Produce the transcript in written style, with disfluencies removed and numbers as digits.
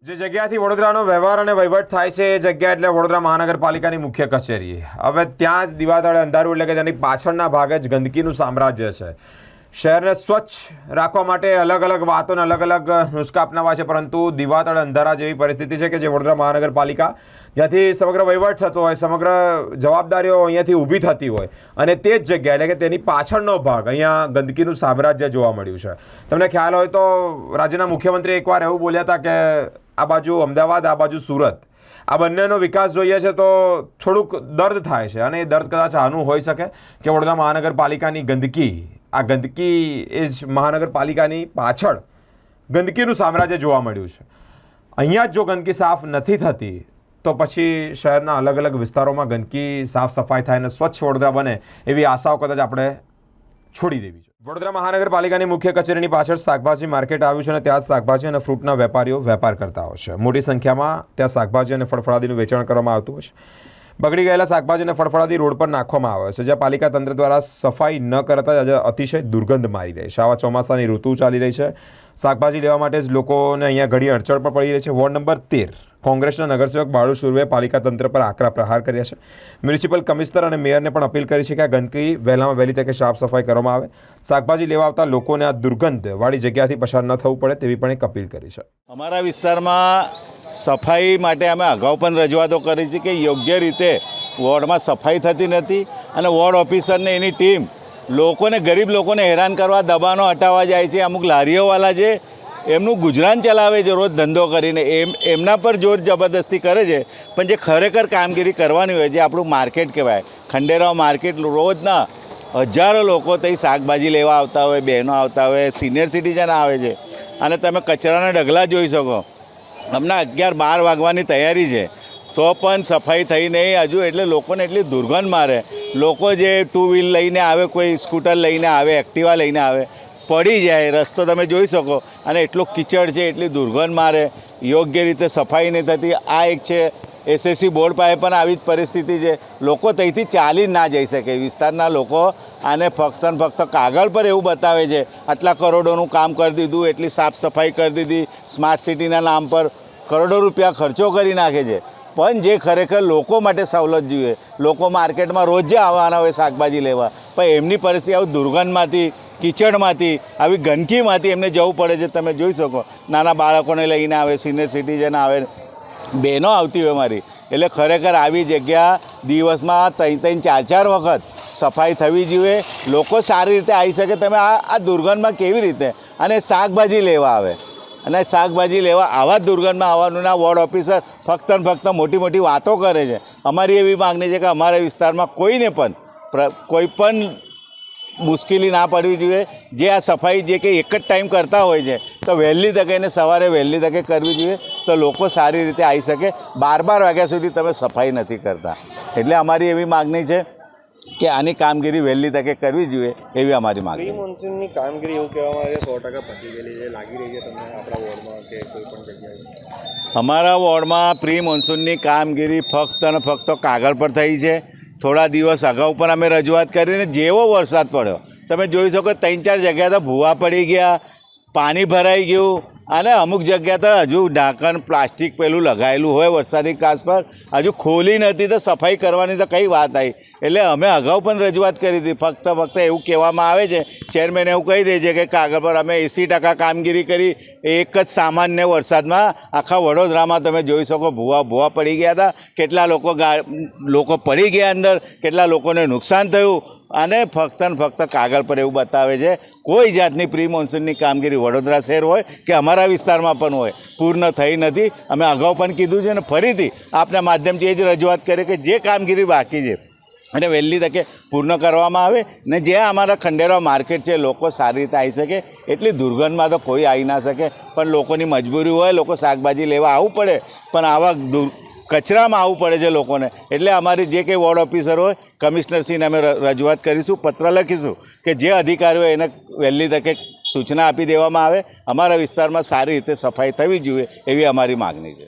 જે જગ્યાથી વડોદરાનો વ્યવહાર અને વહીવટ થાય છે એ જગ્યા એટલે વડોદરા મહાનગરપાલિકાની મુખ્ય કચેરી. હવે ત્યાં જ દીવાતળે અંધારું એટલે કે તેની પાછળના ભાગે જ ગંદકીનું સામ્રાજ્ય છે. શહેરને સ્વચ્છ રાખવા માટે અલગ અલગ વાતોને અલગ અલગ નુસ્ખા અપનાવાય છે, પરંતુ દીવાતળે અંધારા જેવી પરિસ્થિતિ છે કે જે વડોદરા મહાનગરપાલિકા જ્યાંથી સમગ્ર વહીવટ થતો હોય, સમગ્ર જવાબદારીઓ અહીંયાથી ઊભી થતી હોય, અને તે જ જગ્યા એટલે કે તેની પાછળનો ભાગ અહીંયા ગંદકીનું સામ્રાજ્ય જોવા મળ્યું છે. તમને ખ્યાલ હોય તો રાજ્યના મુખ્યમંત્રી એકવાર એવું બોલ્યા હતા કે આ બાજુ અમદાવાદ, આ બાજુ સુરત, આ બંનેનો વિકાસ જોઈએ છે તો થોડુંક દર્દ થાય છે. અને એ દર્દ કદાચ આનું હોઈ શકે કે વડોદરા મહાનગરપાલિકાની ગંદકી, આ ગંદકી એ જ મહાનગરપાલિકાની પાછળ ગંદકીનું સામ્રાજ્ય જોવા મળ્યું છે. અહીંયા જ જો ગંદકી સાફ નથી થતી તો પછી શહેરના અલગ અલગ વિસ્તારોમાં ગંદકી સાફ સફાઈ થાય અને સ્વચ્છ વડોદરા બને એવી આશાઓ કદાચ આપણે છોડી દેવી છે. વડોદરા મહાનગરપાલિકાની મુખ્ય કચેરીની પાછળ શાકભાજી માર્કેટ આવ્યું છે અને ત્યાં શાકભાજી અને ફ્રૂટના વેપારીઓ વેપાર કરતા હોય છે. મોટી સંખ્યામાં ત્યાં શાકભાજી અને ફળફળાદીનું વેચાણ કરવામાં આવતું હોય છે. બગડી ગયેલા શાકભાજી અને ફળફળાદી રોડ પર નાખવામાં આવે છે, જ્યાં પાલિકા તંત્ર દ્વારા સફાઈ ન કરતા આજે અતિશય દુર્ગંધ મારી રહી છે. આવા ચોમાસાની ઋતુ ચાલી રહી છે. શાકભાજી લેવા માટે જ લોકોને અહીંયા ઘણી અડચણ પણ પડી રહી છે. વોર્ડ નંબર 13 કોંગ્રેસના નગરસેવક બાળુ સુરવે પાલિકા તંત્ર પર આકરા પ્રહાર કર્યા છે. મ્યુનિસિપલ કમિશનર અને મેયરને પણ અપીલ કરી છે કે આ ગંદકી વહેલામાં વહેલી તકે સાફ સફાઈ કરવામાં આવે. શાકભાજી લેવા આવતા લોકોને આ દુર્ગંધવાળી જગ્યાથી પસાર ન થવું પડે તેવી પણ એક અપીલ કરી છે. અમારા વિસ્તારમાં સફાઈ માટે અમે અગાઉ પણ રજૂઆતો કરી છે કે યોગ્ય રીતે વોર્ડમાં સફાઈ થતી નથી અને વોર્ડ ઓફિસરને એની ટીમ લોકોને, ગરીબ લોકોને હેરાન કરવા, દબાણો હટાવવા જાય છે. અમુક લારીઓવાળા છે એમનું ગુજરાન ચલાવે છે રોજ ધંધો કરીને, એમના પર જોર જબરદસ્તી કરે છે. પણ જે ખરેખર કામગીરી કરવાની હોય, જે આપણું માર્કેટ કહેવાય, ખંડેરાવ માર્કેટ, રોજના હજારો લોકો ત્યાં શાકભાજી લેવા આવતા હોય, બહેનો આવતા હોય, સિનિયર સિટીઝન આવે છે. અને તમે કચરાના ઢગલા જોઈ શકો. હમણાં 11-12 વાગવાની તૈયારી છે તો પણ સફાઈ થઈ નહીં હજુ. એટલે લોકોને એટલી દુર્ગંધ મારે. લોકો જે 2 વ્હીલ લઈને આવે, કોઈ સ્કૂટર લઈને આવે, એક્ટિવા લઈને આવે, પડી જાય. રસ્તો તમે જોઈ શકો. અને એટલો કીચડ છે, એટલી દુર્ગંધ મારે, યોગ્ય રીતે સફાઈ નહીં થતી. આ એક છે એસએસસી બોર્ડ પાસે પણ આવી જ પરિસ્થિતિ છે. લોકો ત્યાંથી ચાલી ના જઈ શકે. વિસ્તારના લોકો આને ફક્ત ને ફક્ત કાગળ પર એવું બતાવે છે, આટલા કરોડોનું કામ કરી દીધું, એટલી સાફ સફાઈ કરી દીધી, સ્માર્ટ સિટીના નામ પર કરોડો રૂપિયા ખર્ચો કરી નાખે છે. પણ જે ખરેખર લોકો માટે સવલત જોઈએ, લોકો માર્કેટમાં રોજ જે આવવાના હોય શાકભાજી લેવા, પણ એમની પરિસ્થિતિ આવી દુર્ગંધમાંથી, કીચડમાંથી, આવી ગંદકીમાંથી એમને જવું પડે છે. તમે જોઈ શકો, નાના બાળકોને લઈને આવે, સિનિયર સિટીઝન આવે, બહેનો આવતી હોય મારી. એટલે ખરેખર આવી જગ્યા દિવસમાં 3-4 વખત સફાઈ થવી જોઈએ. લોકો સારી રીતે આવી શકે. તમે આ દુર્ગંધમાં કેવી રીતે, અને શાકભાજી લેવા આવે, અને શાકભાજી લેવા આવા દુર્ગંધમાં આવવાનું ના. વોર્ડ ઓફિસર ફક્ત ને ફક્ત મોટી મોટી વાતો કરે છે. અમારી એવી માગણી છે કે અમારા વિસ્તારમાં કોઈને પણ કોઈ પણ મુશ્કેલી ના પડવી જોઈએ. જે આ સફાઈ જે કે એક જ ટાઈમ કરતા હોય છે તો વહેલી તકે એને સવારે વહેલી તકે કરવી જોઈએ, તો લોકો સારી રીતે આવી શકે. 12 વાગ્યા સુધી તમે સફાઈ નથી કરતા. એટલે અમારી એવી માગણી છે કે આની કામગીરી વહેલી તકે કરવી જોઈએ, એવી અમારી માગણી. પ્રી મોન્સૂનની કામગીરી એવું કહેવામાં આવે કે 100% પતી ગયેલી છે, લાગી રહી છે તમને આપણા વોર્ડમાં કે કોઈ પણ જગ્યાએ? અમારા વોર્ડમાં પ્રી મોન્સૂનની કામગીરી ફક્ત અને ફક્ત કાગળ પર થઈ છે. થોડા દિવસ અગાઉ પણ અમે રજૂઆત કરીને, જેવો વરસાદ પડ્યો તમે જોઈ શકો, 3-4 જગ્યાએ તો ભૂવા પડી ગયા, પાણી ભરાઈ ગયું. અને અમુક જગ્યા તો હજુ ઢાંકણ પ્લાસ્ટિક પેલું લગાવેલું હોય વરસાદી કાચ પર, હજુ ખોલી નથી, તો સફાઈ કરવાની તો કઈ વાત આવી. એટલે અમે અગાઉ પણ રજૂઆત કરી હતી. ફક્ત એવું કહેવામાં આવે છે, ચેરમેન એવું કહી દે છે કે કાગળ પર અમે 80% કામગીરી કરી. એક જ સામાન્ય વરસાદમાં આખા વડોદરામાં તમે જોઈ શકો ભૂવા પડી ગયા હતા. કેટલા લોકો પડી ગયા અંદર, કેટલા લોકોને નુકસાન થયું. અને ફક્ત ને ફક્ત કાગળ પર એવું બતાવે છે. કોઈ જાતની પ્રી મોન્સૂનની કામગીરી વડોદરા શહેર હોય કે અમારા વિસ્તારમાં પણ હોય પૂર્ણ થઈ નથી. અમે અગાઉ પણ કીધું છે અને ફરીથી આપના માધ્યમથી એ જ રજૂઆત કરીએ કે જે કામગીરી બાકી છે અને વહેલી તકે પૂર્ણ કરવામાં આવે. ને જે અમારા ખંડેરાવ માર્કેટ છે, લોકો સારી રીતે આવી શકે. એટલી દુર્ગંધમાં તો કોઈ આવી ના શકે, પણ લોકોની મજબૂરી હોય, લોકો શાકભાજી લેવા આવવું પડે, પણ આવા કચરામાં આવવું પડે છે લોકોને. એટલે અમારી જે કંઈ વોર્ડ ઓફિસર હોય, કમિશનરશ્રીને અમે રજૂઆત કરીશું, પત્ર લખીશું કે જે અધિકારીઓ એને વહેલી તકે સૂચના આપી દેવામાં આવે. અમારા વિસ્તારમાં સારી રીતે સફાઈ થવી જોઈએ, એવી અમારી માગણી છે.